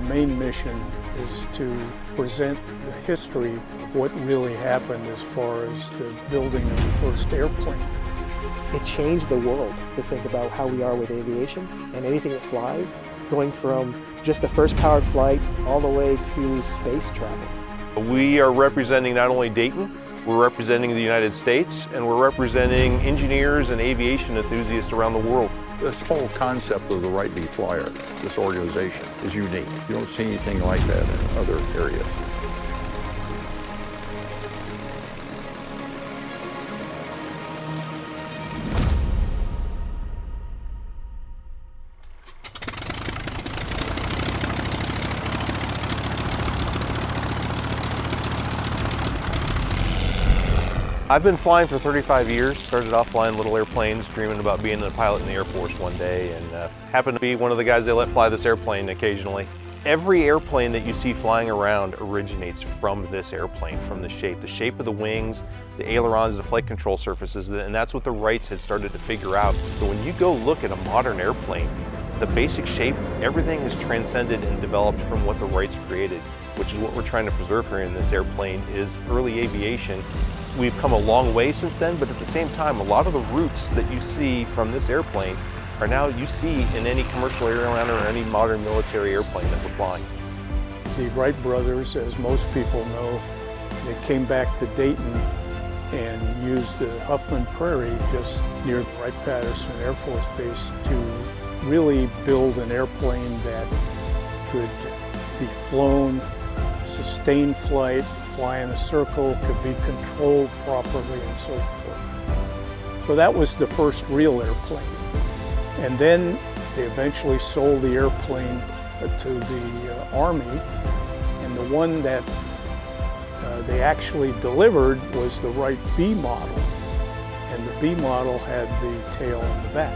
main mission is to present the history of what really happened as far as the building of the first airplane. It changed the world to think about how we are with aviation and anything that flies, going from just the first powered flight all the way to space travel. We are representing not only Dayton, we're representing the United States, and we're representing engineers and aviation enthusiasts around the world. This whole concept of the Wright Flyer, this organization, is unique. You don't see anything like that in other areas. I've been flying for 35 years, started off flying little airplanes, dreaming about being a pilot in the Air Force one day, and happened to be one of the guys they let fly this airplane occasionally. Every airplane that you see flying around originates from this airplane, from the shape of the wings, the ailerons, the flight control surfaces, and that's what the Wrights had started to figure out. So when you go look at a modern airplane, the basic shape, everything has transcended and developed from what the Wrights created, which is what we're trying to preserve here in this airplane, is early aviation. We've come a long way since then, but at the same time, a lot of the roots that you see from this airplane are now you see in any commercial airliner or any modern military airplane that we're flying. The Wright brothers, as most people know, they came back to Dayton and used the Huffman Prairie just near the Wright-Patterson Air Force Base to really build an airplane that could be flown, sustained flight, fly in a circle, could be controlled properly, and so forth. So that was the first real airplane. And then they eventually sold the airplane to the Army, and the one that they actually delivered was the Wright B model, and the B model had the tail in the back.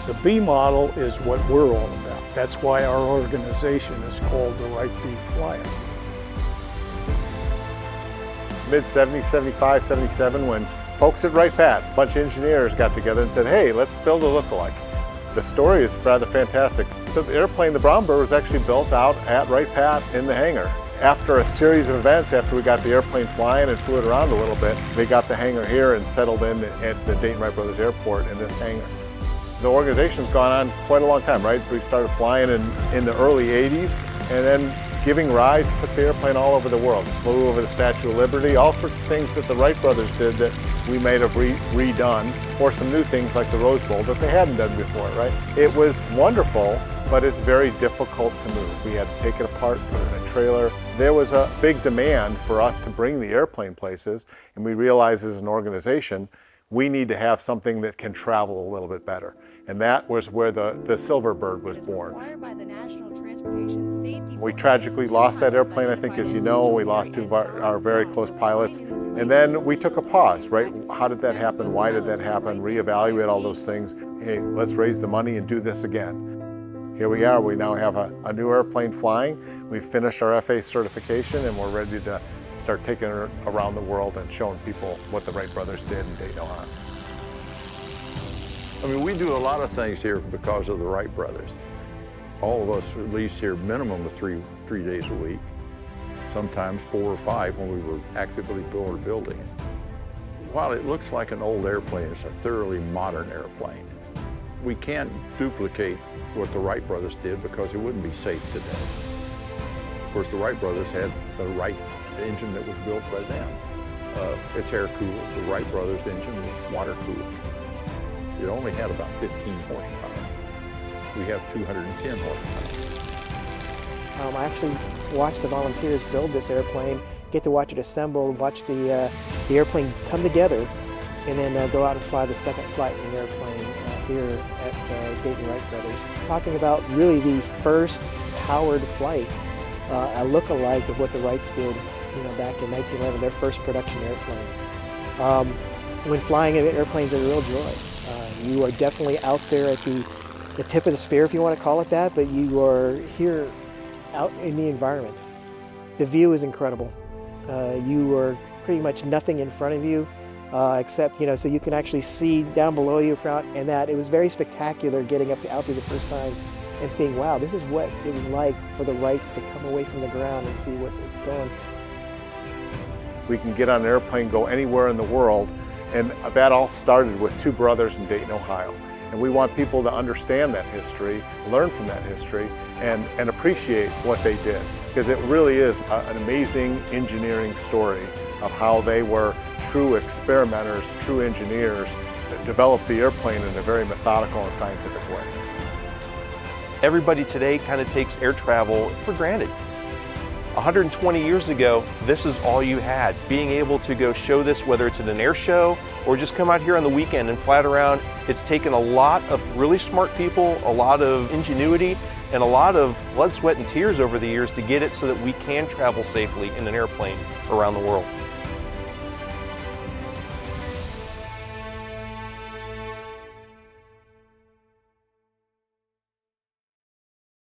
The B model is what we're all about. That's why our organization is called the Wright B Flyer. Mid-70s, 75, 77, when folks at Wright-Pat, a bunch of engineers got together and said, hey, let's build a look-alike. The story is rather fantastic. The airplane, the Brown Bird, was actually built out at Wright-Pat in the hangar. After a series of events, after we got the airplane flying and flew it around a little bit, they got the hangar here and settled in at the Dayton Wright Brothers Airport in this hangar. The organization's gone on quite a long time, right? We started flying in the early 80s, and then giving rides, took the airplane all over the world. Flew over the Statue of Liberty, all sorts of things that the Wright brothers did that we may have redone, or some new things like the Rose Bowl that they hadn't done before, right? It was wonderful, but it's very difficult to move. We had to take it apart, put it in a trailer. There was a big demand for us to bring the airplane places, and we realized as an organization, we need to have something that can travel a little bit better. And that was where the Silver Bird was born. We tragically lost that airplane, I think, as you know. We lost two of our very close pilots. And then we took a pause, right? How did that happen? Why did that happen? Reevaluate all those things. Hey, let's raise the money and do this again. Here we are. We now have a new airplane flying. We've finished our FAA certification, and we're ready to start taking it around the world and showing people what the Wright brothers did in Dayton, Ohio. I mean, we do a lot of things here because of the Wright brothers. All of us are at least here minimum of three days a week, sometimes 4 or 5 when we were actively building it. While it looks like an old airplane, it's a thoroughly modern airplane. We can't duplicate what the Wright brothers did because it wouldn't be safe today. Of course, the Wright brothers had a Wright engine that was built by them. It's air-cooled. The Wright brothers engine was water-cooled. It only had about 15 horsepower. We have 210 horsepower. I actually watched the volunteers build this airplane, get to watch it assemble, watch the airplane come together, and then go out and fly the second flight in the airplane here at Dayton Wright Brothers. Talking about really the first powered flight, a look-alike of what the Wrights did, back in 1911, their first production airplane. When flying airplanes is a real joy. You are definitely out there at the tip of the spear, if you want to call it that, but you are here out in the environment. The view is incredible. You are pretty much nothing in front of you, except, so you can actually see down below you, and that it was very spectacular getting up to altitude the first time and seeing, wow, this is what it was like for the Wrights to come away from the ground and see what it's going. We can get on an airplane, go anywhere in the world, and that all started with two brothers in Dayton, Ohio. And we want people to understand that history, learn from that history, and appreciate what they did. Because it really is an amazing engineering story of how they were true experimenters, true engineers that developed the airplane in a very methodical and scientific way. Everybody today kind of takes air travel for granted. 120 years ago, this is all you had. Being able to go show this, whether it's at an air show or just come out here on the weekend and fly it around, it's taken a lot of really smart people, a lot of ingenuity, and a lot of blood, sweat, and tears over the years to get it so that we can travel safely in an airplane around the world.